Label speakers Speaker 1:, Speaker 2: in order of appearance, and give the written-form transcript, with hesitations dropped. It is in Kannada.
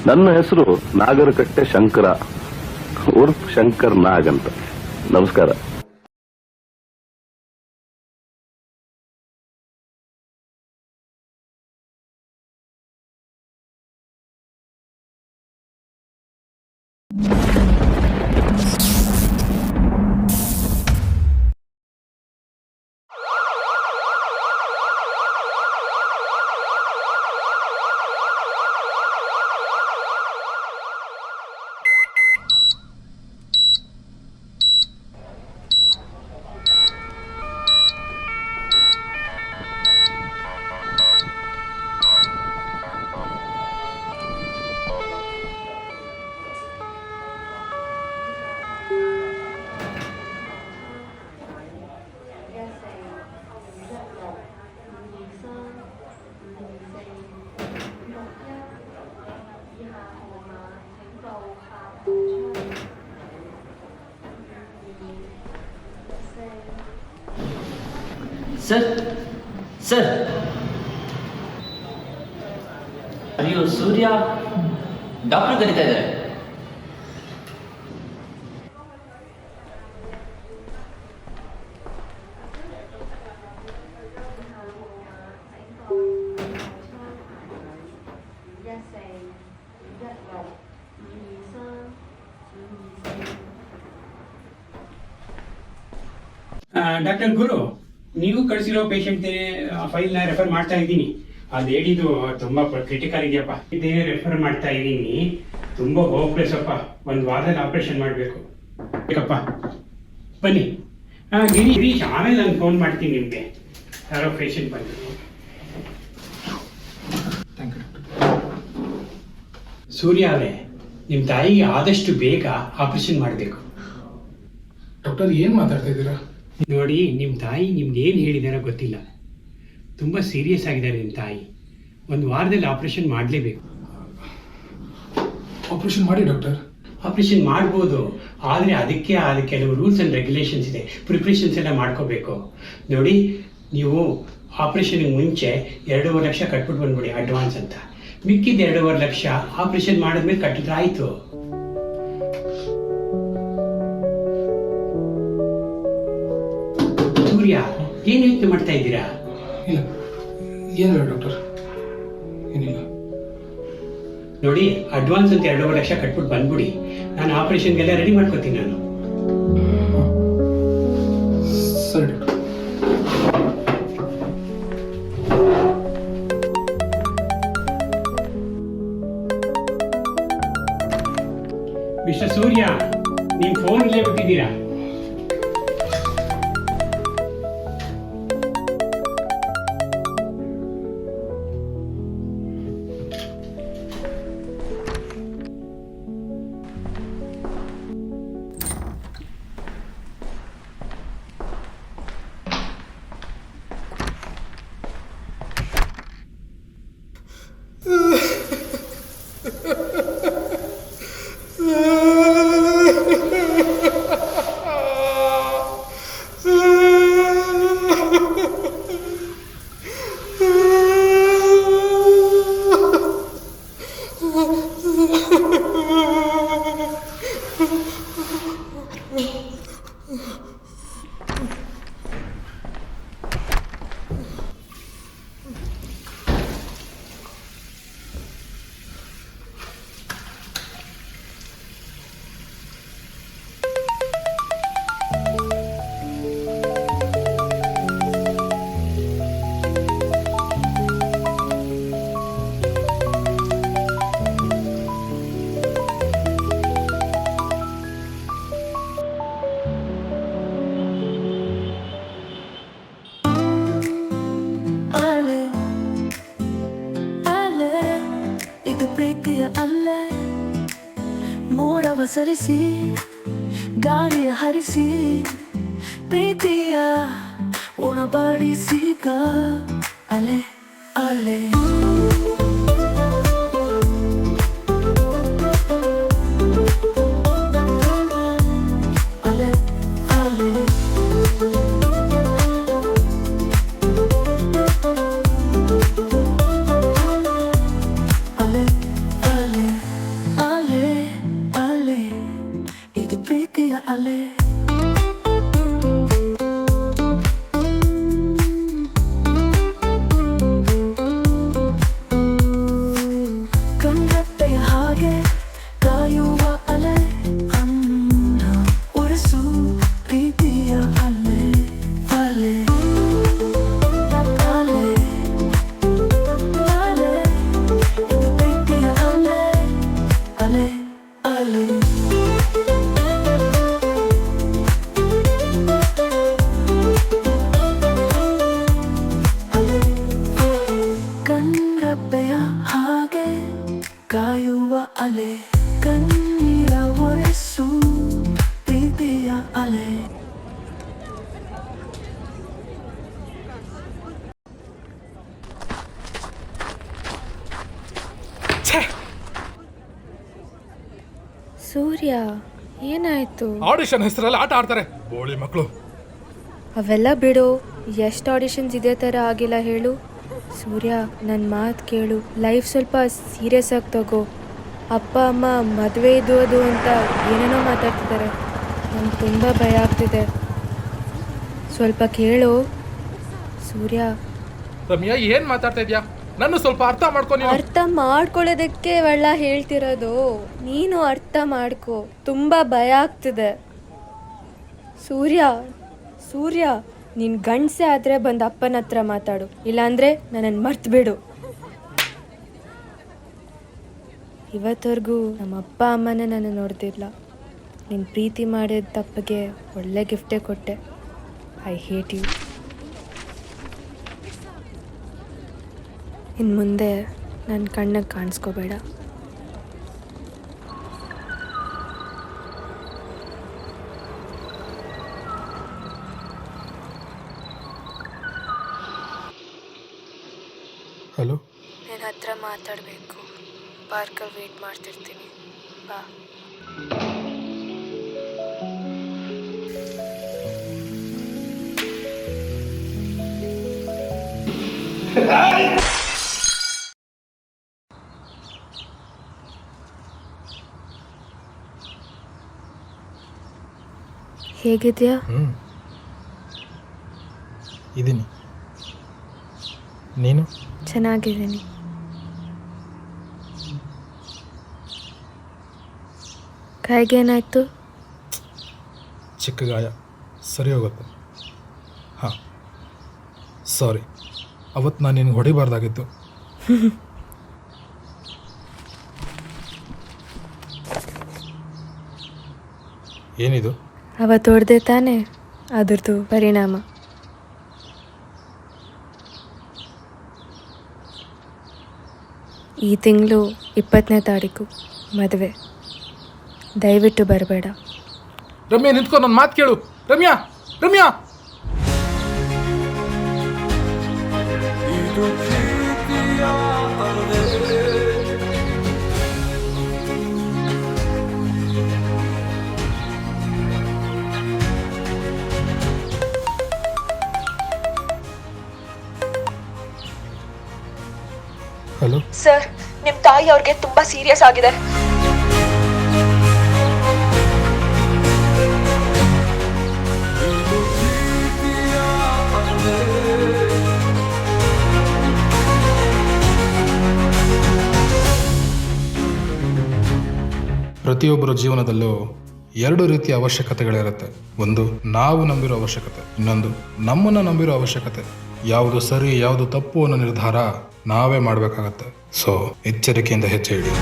Speaker 1: ನನ್ನ ಹೆಸರು ನಾಗರಕಟ್ಟೆ ಶಂಕರ ಉರ್ಫ್ ಶಂಕರ್ ನಾಗ್ ಅಂತ. ನಮಸ್ಕಾರ.
Speaker 2: ಸರ್ ಅಯ್ಯೋ ಸೂರ್ಯ, ಡಾಕ್ಟರ್ ಕರೀತಾ ಇದ್ದಾರೆ.
Speaker 3: ಡಾಕ್ಟರ್ ಗುರು, ನೀವು ಕಳಿಸಿರೋ ಪೇಷಂಟ್ ಫೈಲ್ನ ರೆಫರ್ ಮಾಡ್ತಾ ಇದ್ದೀನಿ. ಅದು ಹೇಳಿದ್ದು ತುಂಬಾ ಕ್ರಿಟಿಕಲ್ ಇದೆಯಪ್ಪ. ಇದೇ ರೆಫರ್ ಮಾಡ್ತಾ ಇದ್ದೀನಿ. ತುಂಬಾ ಹೋಪ್ಲೆಸ್ ಅಪ್ಪ. ಒಂದು ವಾರದಲ್ಲಿ ಆಪರೇಷನ್ ಮಾಡಬೇಕು. ಬೇಕಪ್ಪ, ಬನ್ನಿ. ಗಿರೀಶ್, ಆಮೇಲೆ ನಾನು ಫೋನ್ ಮಾಡ್ತೀನಿ ನಿಮಗೆ. ಯಾರೋ ಪೇಷಂಟ್ ಬಂದರು. ಸೂರ್ಯ ಅವರೇ, ನಿಮ್ಮ ತಾಯಿಗೆ ಆದಷ್ಟು ಬೇಗ ಆಪರೇಷನ್ ಮಾಡಬೇಕು.
Speaker 4: ಡಾಕ್ಟರ್, ಏನು ಮಾತಾಡ್ತಾ ಇದ್ದೀರಾ?
Speaker 3: ನೋಡಿ, ನಿಮ್ಮ ತಾಯಿ ನಿಮ್ಗೆ ಏನು ಹೇಳಿದಾರೋ ಗೊತ್ತಿಲ್ಲ. ತುಂಬ ಸೀರಿಯಸ್ ಆಗಿದ್ದಾರೆ ನಿಮ್ಮ ತಾಯಿ. ಒಂದು ವಾರದಲ್ಲಿ ಆಪರೇಷನ್ ಮಾಡಲೇಬೇಕು.
Speaker 4: ಆಪರೇಷನ್ ಮಾಡಿ ಡಾಕ್ಟರ್.
Speaker 3: ಆಪರೇಷನ್ ಮಾಡ್ಬೋದು, ಆದರೆ ಅದಕ್ಕೆ ಕೆಲವು ರೂಲ್ಸ್ ಆ್ಯಂಡ್ ರೆಗ್ಯುಲೇಷನ್ಸ್ ಇದೆ. ಪ್ರಿಪ್ರೇಷನ್ಸ್ ಎಲ್ಲ ಮಾಡ್ಕೋಬೇಕು. ನೋಡಿ, ನೀವು ಆಪರೇಷನ್ಗೆ ಮುಂಚೆ 2.5 ಲಕ್ಷ ಕಟ್ಬಿಟ್ಟು ಬಂದ್ಬಿಡಿ ಅಡ್ವಾನ್ಸ್ ಅಂತ. ಮಿಕ್ಕಿದ 2.5 ಲಕ್ಷ ಆಪರೇಷನ್ ಮಾಡಿದ್ಮೇಲೆ ಕಟ್ಟಿದ್ರೆ ಆಯಿತು. ಸೂರ್ಯ, ಏನು ಯೋಚನೆ ಮಾಡ್ತಾ ಇದ್ದೀರಾ?
Speaker 4: ಇಲ್ಲ, ಏನಿಲ್ಲ ಡಾಕ್ಟರ್, ಏನಿಲ್ಲ.
Speaker 3: ನೋಡಿ, ಅಡ್ವಾನ್ಸ್ ಅಂತ 2.5 ಲಕ್ಷ ಕಟ್ಬಿಟ್ಟು ಬಂದ್ಬಿಡಿ. ನಾನು ಆಪರೇಷನ್ಗೆಲ್ಲ ರೆಡಿ ಮಾಡ್ಕೋತೀನಿ ನಾನು.
Speaker 4: ಸರಿ ಡಾಕ್ಟರ್.
Speaker 3: ಮಿಸ್ಟರ್ ಸೂರ್ಯ, ನಿಮ್ಮ ಫೋನ್ ಇಲ್ಲೇ ಬಿಟ್ಟಿದ್ದೀರಾ?
Speaker 5: ಸರಿಸಿ ಗಾಳಿಯ ಹರಿಸಿ ಪ್ರೀತಿಯ ಉಣಬಡಿಸಿಗ ಅಲೆ ಅಲೆ ಅಲೆ ಅಲೆ ಅಲೆ ಕಣ್ಣೆತ್ತೆಯ ಹಾಗೆ ಕಾಯುವ ಅಲೆ ಅನ್ನ ಒರೆಸು ಪ್ರೀತಿಯ ಅಲೆ ಅಲೆ ಅಲೆ ಅಲೆ ಇದು ಪ್ರೀತಿಯ ಅಲೆ ಅಲೆ ಅಲೆ ಕಣ್ಣೆಬ್ಬೆಯ ಹಾಗೆ ಕಾಯುವ ಅಲೆ ಕಣ್ಣೀರ ಒರೆಸು ಪ್ರೀತಿಯ ಅಲೆ
Speaker 6: ಸೂರ್ಯ ಏನಾಯ್ತು?
Speaker 7: ಆಡಿಷನ್ ಹೆಸರಲ್ಲಿ ಆಟ ಆಡ್ತಾರೆ ಬೋಳಿ ಮಕ್ಕಳು.
Speaker 6: ಅವೆಲ್ಲ ಬಿಡು. ಎಷ್ಟು ಆಡಿಷನ್ಸ್ ಇದೇ ಥರ ಆಗಿಲ್ಲ ಹೇಳು. ಸೂರ್ಯ, ನನ್ನ ಮಾತು ಕೇಳು. ಲೈಫ್ ಸ್ವಲ್ಪ ಸೀರಿಯಸ್ ಆಗಿ ತಗೋ. ಅಪ್ಪ ಅಮ್ಮ ಮದುವೆ ಇದು ಅದು ಅಂತ ಏನೇನೋ ಮಾತಾಡ್ತಿದ್ದಾರೆ. ನಂಗೆ ತುಂಬ ಭಯ ಆಗ್ತಿದೆ. ಸ್ವಲ್ಪ ಕೇಳು ಸೂರ್ಯ.
Speaker 7: ರಮ್ಯಾ, ಏನ್ ಮಾತಾಡ್ತಾ ಇದ್ಯಾ? ನನ್ನ ಸ್ವಲ್ಪ ಅರ್ಥ ಮಾಡ್ಕೊ ನೀನು.
Speaker 6: ಅರ್ಥ ಮಾಡ್ಕೊಳ್ಳೋದಕ್ಕೆ ಇವೆಲ್ಲ ಹೇಳ್ತಿರೋದು. ನೀನು ಅರ್ಥ ಮಾಡ್ಕೊ. ತುಂಬ ಭಯ ಆಗ್ತಿದೆ. ಸೂರ್ಯ ಸೂರ್ಯ, ನೀನು ಗಂಡಸೆ ಆದರೆ ಬಂದು ಅಪ್ಪನ ಹತ್ರ ಮಾತಾಡು, ಇಲ್ಲಾಂದರೆ ನನ್ನನ್ನು ಮರ್ತು ಬಿಡು. ಇವತ್ತವರೆಗೂ ನಮ್ಮ ಅಪ್ಪ ಅಮ್ಮನೇ ನನ್ನ ನೋಡ್ತಿಲ್ಲ. ನೀನು ಪ್ರೀತಿ ಮಾಡಿದ ತಪ್ಪಿಗೆ ಒಳ್ಳೆ ಗಿಫ್ಟೇ ಕೊಟ್ಟೆ. I hate you. ಇನ್ನು ಮುಂದೆ ನನ್ನ ಕಣ್ಣಿಗೆ ಕಾಣಿಸ್ಕೋಬೇಡ.
Speaker 4: ಹಲೋ,
Speaker 6: ನಿನ್ನ ಹತ್ರ ಮಾತಾಡಬೇಕು. ಪಾರ್ಕಲ್ಲಿ ವೇಟ್ ಮಾಡ್ತಿರ್ತೀನಿ, ಬಾ. ಹೇಗಿದ್ಯಾ?
Speaker 4: ಇದ್ದೀನಿ. ನೀನು?
Speaker 6: ಚೆನ್ನಾಗಿದ್ದೀನಿ. ಕೈಗೇನಾಯ್ತು?
Speaker 4: ಚಿಕ್ಕ ಗಾಯ, ಸರಿ ಹೋಗುತ್ತೆ. ಹಾಂ, ಸಾರಿ, ಅವತ್ತು ನಾನು ನಿನಗೆ ಹೊಡಿಬಾರ್ದಾಗಿತ್ತು. ಏನಿದು?
Speaker 6: ಅವತ್ತು ಹೊಡೆದೆ ತಾನೇ, ಅದ್ರದ್ದು ಪರಿಣಾಮ. ಈ ತಿಂಗಳು 20ನೇ ತಾರೀಕು ಮದುವೆ. ದಯವಿಟ್ಟು ಬರಬೇಡ.
Speaker 7: ರಮ್ಯಾ, ನಿಂತ್ಕೊ, ನನ್ನ ಮಾತು ಕೇಳು. ರಮ್ಯಾ, ರಮ್ಯಾ.
Speaker 4: ಹಲೋ
Speaker 8: ಸರ್, ನಿಮ್ಮ ತಾಯಿ ಅವ್ರಿಗೆ ತುಂಬಾ ಸೀರಿಯಸ್ ಆಗಿದೆ.
Speaker 4: ಪ್ರತಿಯೊಬ್ಬರ ಜೀವನದಲ್ಲೂ 2 ರೀತಿಯ ಅವಶ್ಯಕತೆಗಳಿರುತ್ತೆ. ಒಂದು ನಾವು ನಂಬಿರೋ ಅವಶ್ಯಕತೆ, ಇನ್ನೊಂದು ನಮ್ಮನ್ನು ನಂಬಿರೋ ಅವಶ್ಯಕತೆ. ಯಾವುದು ಸರಿ ಯಾವುದು ತಪ್ಪು ಅನ್ನೋ ನಿರ್ಧಾರ ನಾವೇ ಮಾಡಬೇಕಾಗತ್ತೆ. ಸೊ ಎಚ್ಚರಿಕೆಯಿಂದ ಹೆಜ್ಜೆ ಇಡಿ.